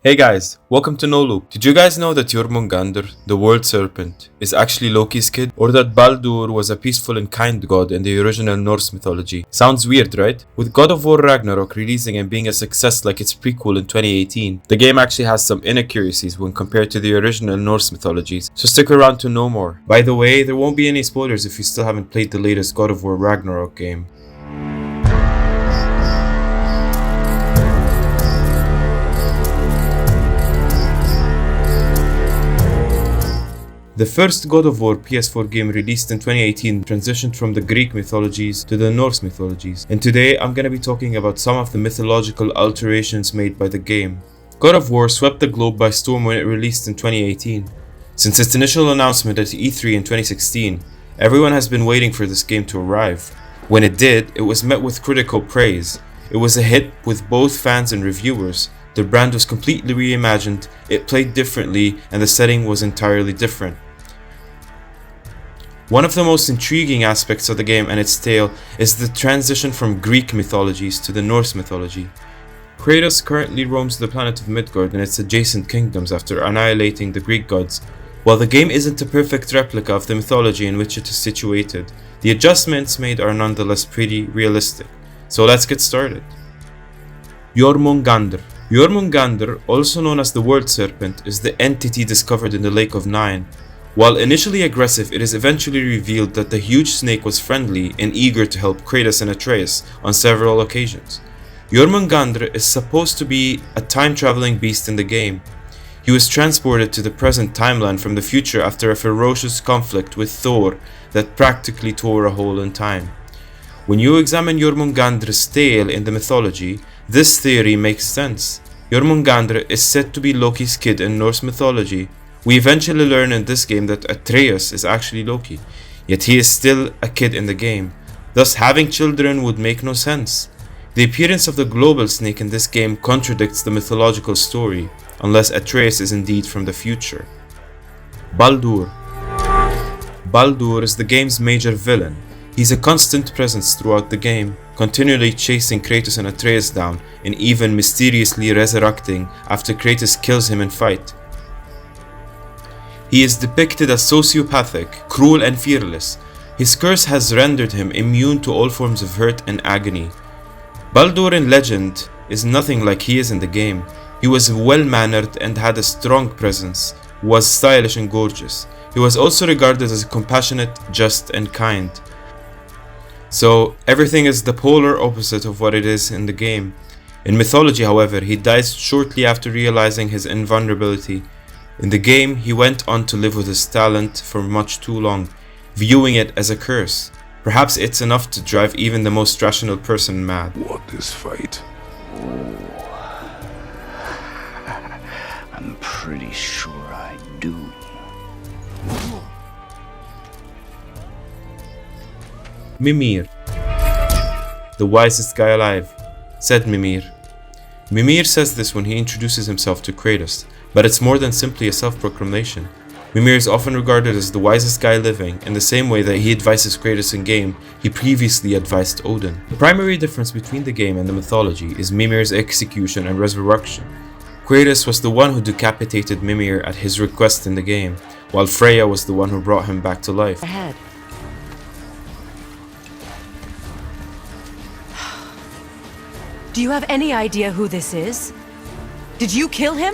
Hey guys, welcome to No Loop. Did you guys know that Jormungandr, the world serpent, is actually Loki's kid? Or that Baldur was a peaceful and kind god in the original Norse mythology? Sounds weird, right? With God of War Ragnarok releasing and being a success like its prequel in 2018, the game actually has some inaccuracies when compared to the original Norse mythologies, so stick around to know more. By the way, there won't be any spoilers if you still haven't played the latest God of War Ragnarok game. The first God of War PS4 game released in 2018 transitioned from the Greek mythologies to the Norse mythologies, and today I'm gonna be talking about some of the mythological alterations made by the game. God of War swept the globe by storm when it released in 2018. Since its initial announcement at E3 in 2016, everyone has been waiting for this game to arrive. When it did, it was met with critical praise. It was a hit with both fans and reviewers. The brand was completely reimagined, it played differently, and the setting was entirely different. One of the most intriguing aspects of the game and its tale is the transition from Greek mythologies to the Norse mythology. Kratos currently roams the planet of Midgard and its adjacent kingdoms after annihilating the Greek gods. While the game isn't a perfect replica of the mythology in which it is situated, the adjustments made are nonetheless pretty realistic. So let's get started. Jormungandr. Jormungandr, also known as the World Serpent, is the entity discovered in the Lake of Nine. While initially aggressive, it is eventually revealed that the huge snake was friendly and eager to help Kratos and Atreus on several occasions. Jormungandr is supposed to be a time-traveling beast in the game. He was transported to the present timeline from the future after a ferocious conflict with Thor that practically tore a hole in time. When you examine Jormungandr's tale in the mythology, this theory makes sense. Jormungandr is said to be Loki's kid in Norse mythology. We eventually learn in this game that Atreus is actually Loki, yet he is still a kid in the game. Thus, having children would make no sense. The appearance of the global snake in this game contradicts the mythological story, unless Atreus is indeed from the future. Baldur. Baldur is the game's major villain. He's a constant presence throughout the game, continually chasing Kratos and Atreus down, and even mysteriously resurrecting after Kratos kills him in fight. He is depicted as sociopathic, cruel and fearless. His curse has rendered him immune to all forms of hurt and agony. Baldur in legend is nothing like he is in the game. He was well-mannered and had a strong presence, was stylish and gorgeous. He was also regarded as compassionate, just and kind. So everything is the polar opposite of what it is in the game. In mythology, however, he dies shortly after realizing his invulnerability. In the game, he went on to live with his talent for much too long, viewing it as a curse. Perhaps it's enough to drive even the most rational person mad. Want this fight? I'm pretty sure I do. Mimir. The wisest guy alive, said Mimir. Mimir says this when he introduces himself to Kratos, but it's more than simply a self-proclamation. Mimir is often regarded as the wisest guy living, in the same way that he advises Kratos in game, he previously advised Odin. The primary difference between the game and the mythology is Mimir's execution and resurrection. Kratos was the one who decapitated Mimir at his request in the game, while Freya was the one who brought him back to life. Ahead. Do you have any idea who this is? Did you kill him?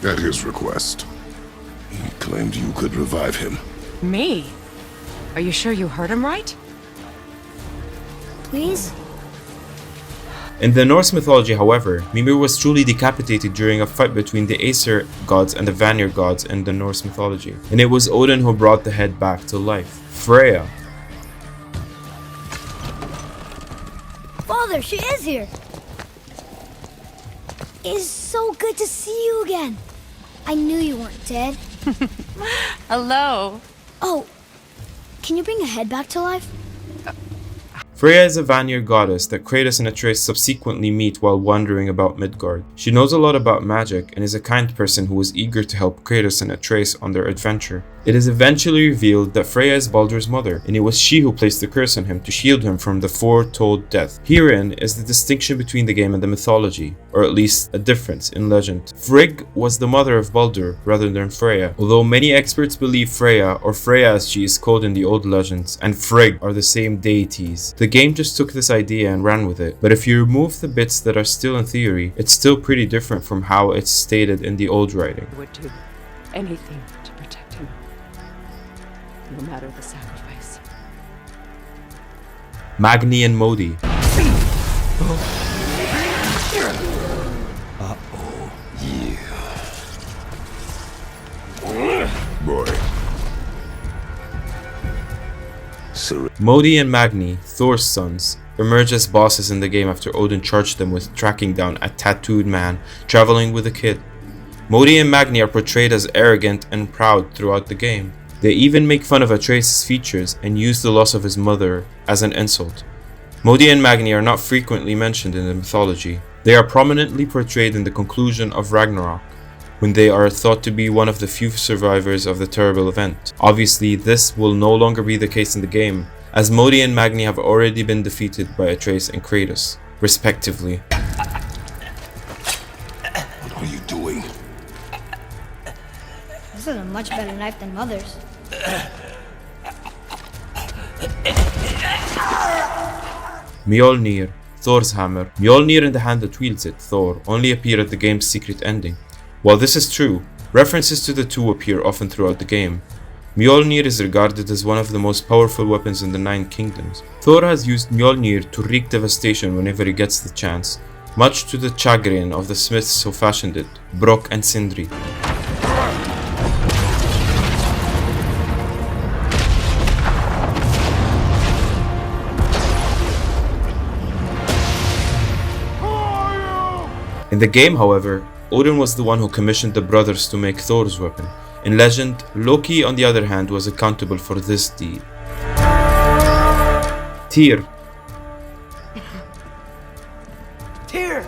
At his request. He claimed you could revive him. Me? Are you sure you heard him right? Please? In the Norse mythology, however, Mimir was truly decapitated during a fight between the Aesir gods and the Vanir gods in the Norse mythology, and it was Odin who brought the head back to life. Freya. Father, she is here! It is so good to see you again. I knew you weren't dead. Hello. Oh, can you bring a head back to life? Freya is a Vanir goddess that Kratos and Atreus subsequently meet while wandering about Midgard. She knows a lot about magic and is a kind person who is eager to help Kratos and Atreus on their adventure. It is eventually revealed that Freya is Baldur's mother, and it was she who placed the curse on him to shield him from the foretold death. Herein is the distinction between the game and the mythology, or at least a difference in legend. Frigg was the mother of Baldur rather than Freya, although many experts believe Freya, or Freya as she is called in the old legends, and Frigg are the same deities. The game just took this idea and ran with it, but if you remove the bits that are still in theory, it's still pretty different from how it's stated in the old writing. I would do anything to protect him, no matter the sacrifice. Magni and Modi. Boy. Modi and Magni, Thor's sons, emerge as bosses in the game after Odin charged them with tracking down a tattooed man traveling with a kid. Modi and Magni are portrayed as arrogant and proud throughout the game. They even make fun of Atreus' features and use the loss of his mother as an insult. Modi and Magni are not frequently mentioned in the mythology. They are prominently portrayed in the conclusion of Ragnarok, when they are thought to be one of the few survivors of the terrible event. Obviously, this will no longer be the case in the game, as Modi and Magni have already been defeated by Atreus and Kratos, respectively. What are you doing? This is a much better knife than Mother's. Mjolnir, Thor's hammer. Mjolnir and the hand that wields it, Thor, only appear at the game's secret ending. While this is true, references to the two appear often throughout the game. Mjolnir is regarded as one of the most powerful weapons in the Nine Kingdoms. Thor has used Mjolnir to wreak devastation whenever he gets the chance, much to the chagrin of the smiths who fashioned it, Brok and Sindri. In the game, however, Odin was the one who commissioned the brothers to make Thor's weapon. In legend, Loki, on the other hand, was accountable for this deed. Tyr. Tyr!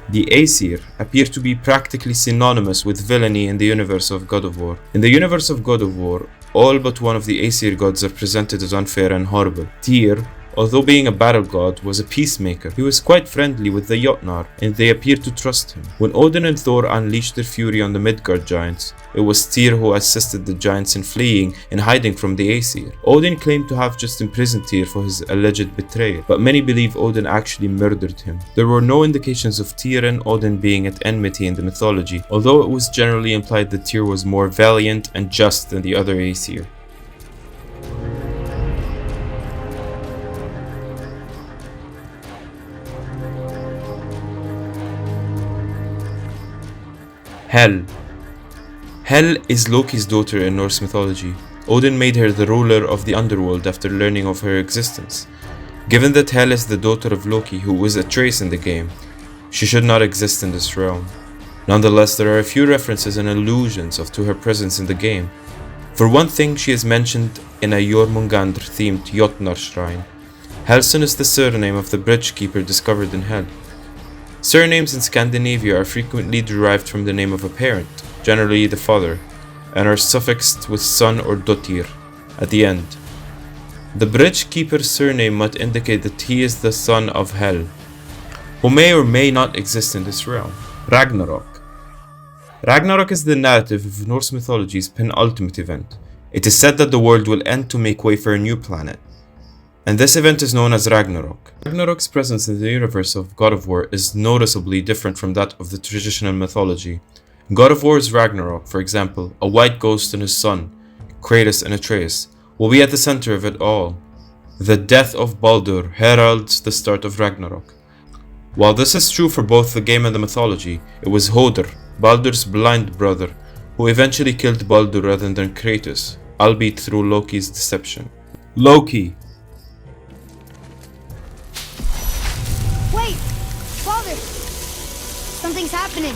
The Aesir appear to be practically synonymous with villainy in the universe of God of War. In the universe of God of War, all but one of the Aesir gods are presented as unfair and horrible. Tyr, although being a battle god, was a peacemaker. He was quite friendly with the Jotnar, and they appeared to trust him. When Odin and Thor unleashed their fury on the Midgard giants, it was Tyr who assisted the giants in fleeing and hiding from the Aesir. Odin claimed to have just imprisoned Tyr for his alleged betrayal, but many believe Odin actually murdered him. There were no indications of Tyr and Odin being at enmity in the mythology, although it was generally implied that Tyr was more valiant and just than the other Aesir. Hel. Hel is Loki's daughter in Norse mythology. Odin made her the ruler of the underworld after learning of her existence. Given that Hel is the daughter of Loki, who is Atreus in the game, she should not exist in this realm. Nonetheless, there are a few references and allusions to her presence in the game. For one thing, she is mentioned in a Jormungandr-themed Jotnar shrine. Helson is the surname of the bridge keeper discovered in Hel. Surnames in Scandinavia are frequently derived from the name of a parent, generally the father, and are suffixed with son or dottir at the end. The bridge keeper's surname might indicate that he is the son of Hel, who may or may not exist in this realm. Ragnarok. Ragnarok is the narrative of Norse mythology's penultimate event. It is said that the world will end to make way for a new planet, and this event is known as Ragnarok. Ragnarok's presence in the universe of God of War is noticeably different from that of the traditional mythology. In God of War's Ragnarok, for example, a white ghost and his son, Kratos and Atreus, will be at the center of it all. The death of Baldur heralds the start of Ragnarok. While this is true for both the game and the mythology, it was Hodr, Baldur's blind brother, who eventually killed Baldur rather than Kratos, albeit through Loki's deception. Loki. Wait! Father! Something's happening.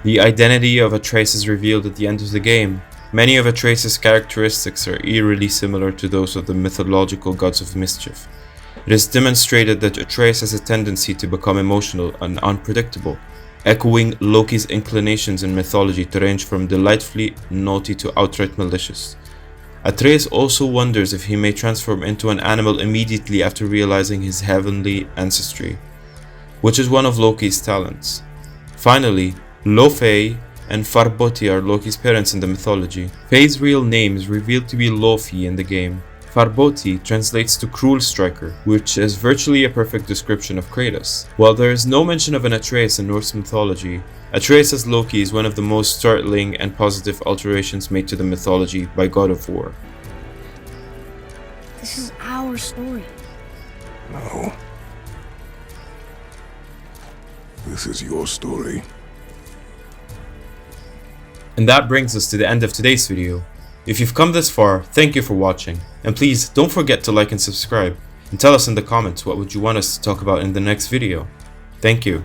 The identity of Atreus is revealed at the end of the game. Many of Atreus' characteristics are eerily similar to those of the mythological gods of mischief. It is demonstrated that Atreus has a tendency to become emotional and unpredictable, echoing Loki's inclinations in mythology to range from delightfully naughty to outright malicious. Atreus also wonders if he may transform into an animal immediately after realizing his heavenly ancestry, which is one of Loki's talents. Finally, Laufey and Farboti are Loki's parents in the mythology. Fey's real name is revealed to be Lofi in the game. Farboti translates to cruel striker, which is virtually a perfect description of Kratos. While there is no mention of an Atreus in Norse mythology, Atreus as Loki is one of the most startling and positive alterations made to the mythology by God of War. This is our story. No. This is your story. And that brings us to the end of today's video. If you've come this far, thank you for watching, and please don't forget to like and subscribe, and tell us in the comments what would you want us to talk about in the next video. Thank you.